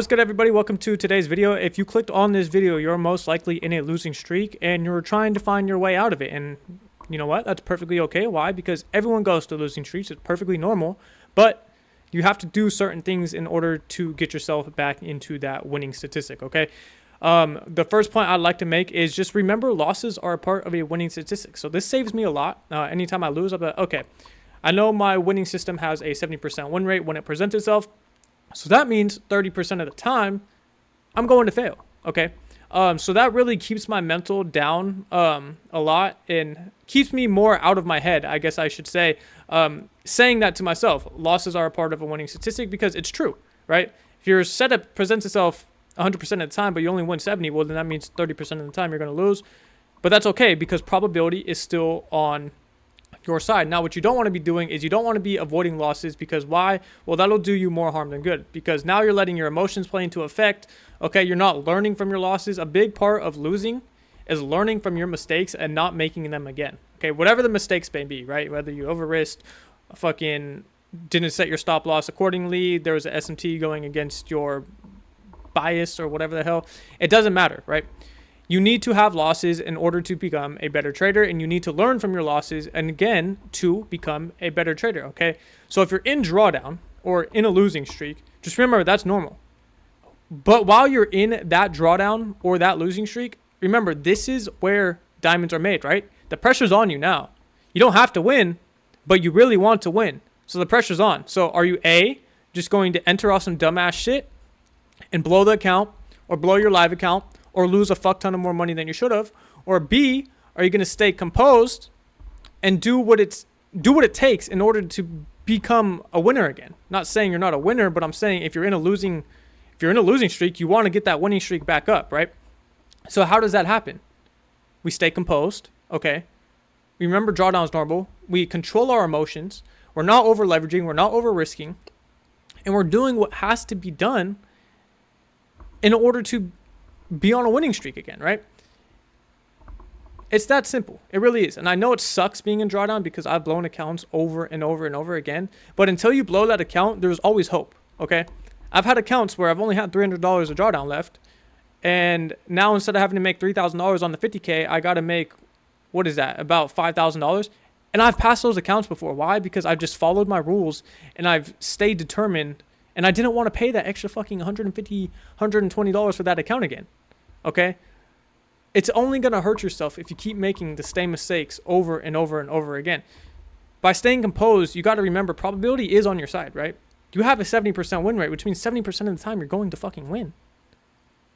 What's good, everybody? Welcome to today's video. If you clicked on this video, you're most likely in a losing streak and you're trying to find your way out of it. And you know what? That's perfectly okay. Why? Because everyone goes to losing streaks. It's perfectly normal. But you have to do certain things in order to get yourself back into that winning statistic, okay? The first point I'd like to make is just remember losses are a part of a winning statistic. So this saves me a lot. Anytime I lose, I'm like, okay, I know my winning system has a 70% win rate when it presents itself. So that means 30% of the time I'm going to fail, okay? So that really keeps my mental down a lot and keeps me more out of my head, I guess I should say, saying that to myself. Losses are a part of a winning statistic because it's true, right? If your setup presents itself 100% of the time, but you only win 70, well, then that means 30% of the time you're going to lose. But that's okay because probability is still on your side. Now, what you don't want to be doing is you don't want to be avoiding losses because why? Well, that'll do you more harm than good because now you're letting your emotions play into effect. Okay, you're not learning from your losses. A big part of losing is learning from your mistakes and not making them again. Okay, whatever the mistakes may be, right? Whether you over-risked, fucking didn't set your stop loss accordingly, there was an SMT going against your bias or whatever the hell. It doesn't matter, right? You need to have losses in order to become a better trader, and you need to learn from your losses and again to become a better trader, okay? So if you're in drawdown or in a losing streak, just remember that's normal. But while you're in that drawdown or that losing streak, remember this is where diamonds are made, right? The pressure's on you now. You don't have to win, but you really want to win. So the pressure's on. So are you A, just going to enter off some dumbass shit and blow the account or blow your live account or lose a fuck ton of more money than you should have? Or B, are you going to stay composed and do what it takes in order to become a winner again? Not saying you're not a winner, but I'm saying if you're in a losing streak, you want to get that winning streak back up, right? So how does that happen? We stay composed, okay? We remember drawdown's normal. We control our emotions. We're not over leveraging. We're not over risking. And we're doing what has to be done in order to be on a winning streak again, right? It's that simple. It really is. And I know it sucks being in drawdown because I've blown accounts over and over and over again. But until you blow that account, there's always hope, okay? I've had accounts where I've only had $300 of drawdown left. And now instead of having to make $3,000 on the 50K, I got to make, what is that, about $5,000. And I've passed those accounts before. Why? Because I've just followed my rules and I've stayed determined. And I didn't want to pay that extra fucking $150, $120 for that account again. Okay? It's only going to hurt yourself if you keep making the same mistakes over and over and over again. By staying composed, you got to remember probability is on your side, right? You have a 70% win rate, which means 70% of the time you're going to fucking win.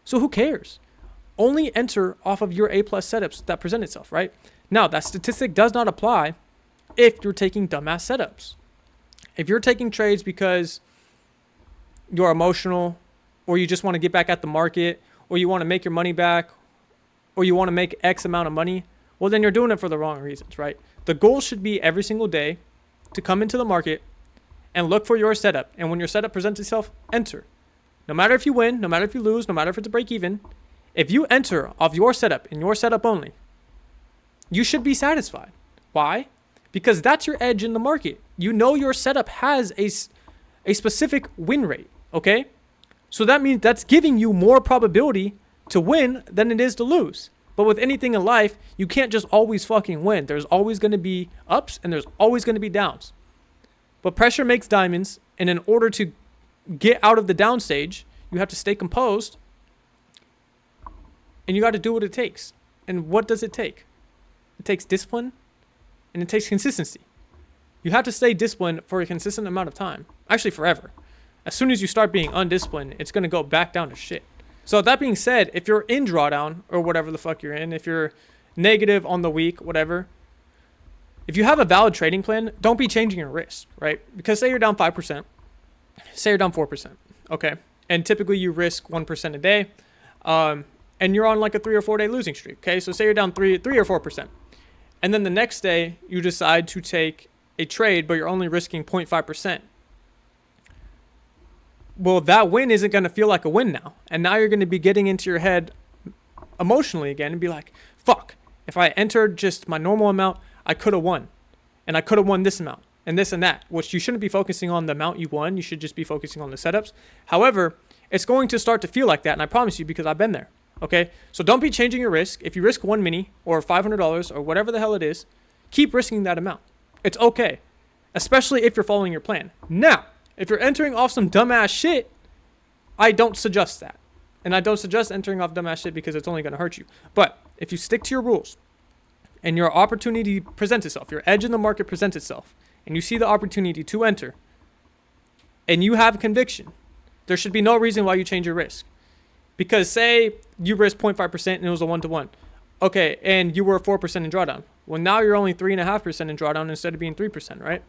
So who cares? Only enter off of your A+ setups that present itself, right? Now, that statistic does not apply if you're taking dumbass setups. If you're taking trades because you're emotional or you just want to get back at the market or you want to make your money back or you want to make X amount of money, well, then you're doing it for the wrong reasons, right? The goal should be every single day to come into the market and look for your setup. And when your setup presents itself, enter. No matter if you win, no matter if you lose, no matter if it's a break even, if you enter off your setup and your setup only, you should be satisfied. Why? Because that's your edge in the market. You know your setup has a specific win rate, okay? So that means that's giving you more probability to win than it is to lose. But with anything in life, you can't just always fucking win. There's always going to be ups and there's always going to be downs. But pressure makes diamonds, and in order to get out of the down stage, you have to stay composed, and you got to do what it takes. And what does it take? It takes discipline, and it takes consistency. You have to stay disciplined for a consistent amount of time. Actually, forever. As soon as you start being undisciplined, it's going to go back down to shit. So that being said, if you're in drawdown, or whatever the fuck you're in, if you're negative on the week, whatever, if you have a valid trading plan, don't be changing your risk, right? Because say you're down 5%, say you're down 4%, okay? And typically you risk 1% a day, and you're on like a 3 or 4 day losing streak, okay? So say you're down 3 or 4%. And then the next day you decide to take a trade, but you're only risking 0.5%. Well, that win isn't going to feel like a win now. And now you're going to be getting into your head emotionally again and be like, fuck, if I entered just my normal amount, I could have won. And I could have won this amount. and this and that, which you shouldn't be focusing on the amount you won. You should just be focusing on the setups. However, it's going to start to feel like that. And I promise you, because I've been there. Okay. So don't be changing your risk. If you risk 1 mini or $500 or whatever the hell it is, keep risking that amount. It's okay. Especially if you're following your plan. Now, if you're entering off some dumbass shit, I don't suggest that. And I don't suggest entering off dumbass shit because it's only going to hurt you. But if you stick to your rules and your opportunity presents itself, your edge in the market presents itself, and you see the opportunity to enter, and you have conviction, there should be no reason why you change your risk. Because say you risk 0.5% and it was a 1-to-1. Okay, and you were 4% in drawdown. Well, now you're only 3.5% in drawdown instead of being 3%, right?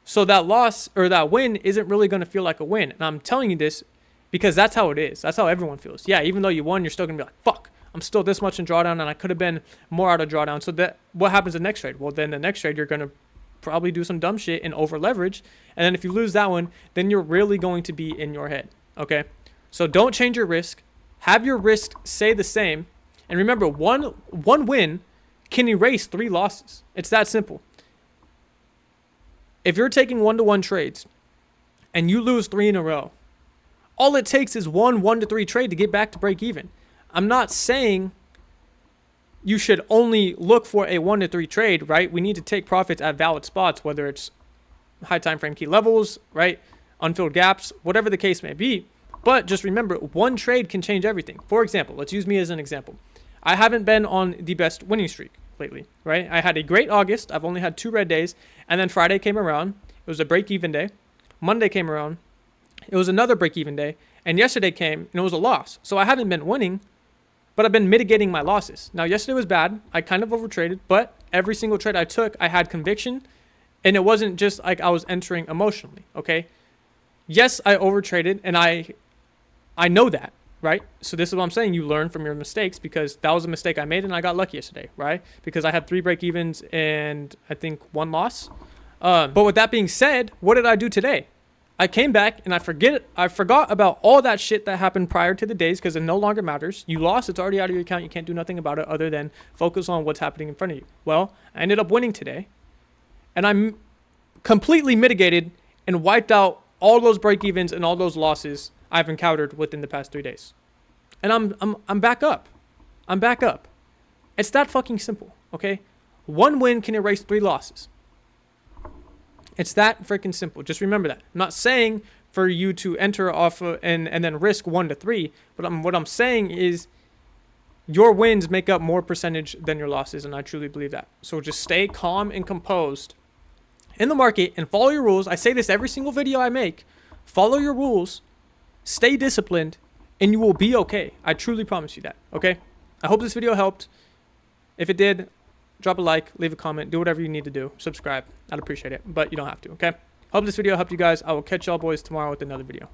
So that loss or that win isn't really going to feel like a win. And I'm telling you this because that's how it is. That's how everyone feels. Yeah, even though you won, you're still going to be like, fuck, I'm still this much in drawdown and I could have been more out of drawdown. So that what happens the next trade? Well, then the next trade, you're going to probably do some dumb shit and over leverage. And then if you lose that one, then you're really going to be in your head. Okay. So don't change your risk. Have your risk stay the same. And remember, one win can erase 3 losses. It's that simple. If you're taking 1-to-1 trades and you lose 3 in a row, all it takes is one 1-to-3 trade to get back to break even. I'm not saying you should only look for a 1-to-3 trade, right? We need to take profits at valid spots, whether it's high time frame key levels, right? Unfilled gaps, whatever the case may be. But just remember, one trade can change everything. For example, let's use me as an example. I haven't been on the best winning streak lately, right? I had a great August. I've only had 2 red days. And then Friday came around. It was a break-even day. Monday came around. It was another break-even day. And yesterday came and it was a loss. So I haven't been winning, but I've been mitigating my losses. Now, yesterday was bad. I kind of overtraded, but every single trade I took, I had conviction. And it wasn't just like I was entering emotionally, okay? Yes, I overtraded, and I know that, right? So this is what I'm saying. You learn from your mistakes because that was a mistake I made and I got lucky yesterday, right? Because I had 3 break evens and I think 1 loss. But with that being said, what did I do today? I came back and I forgot about all that shit that happened prior to the days because it no longer matters. You lost. It's already out of your account. You can't do nothing about it other than focus on what's happening in front of you. Well, I ended up winning today and I'm completely mitigated and wiped out all those break evens and all those losses I've encountered within the past 3 days. And I'm back up. I'm back up. It's that fucking simple, okay? 1 win can erase 3 losses. It's that freaking simple. Just remember that. I'm not saying for you to enter off and then risk 1-to-3, but what I'm saying is your wins make up more percentage than your losses, and I truly believe that. So just stay calm and composed in the market and follow your rules. I say this every single video I make. Follow your rules. Stay disciplined and you will be okay. I truly promise you that. Okay. I hope this video helped. If it did, drop a like, leave a comment, do whatever you need to do. Subscribe. I'd appreciate it, but you don't have to. Okay. Hope this video helped you guys. I will catch y'all boys tomorrow with another video.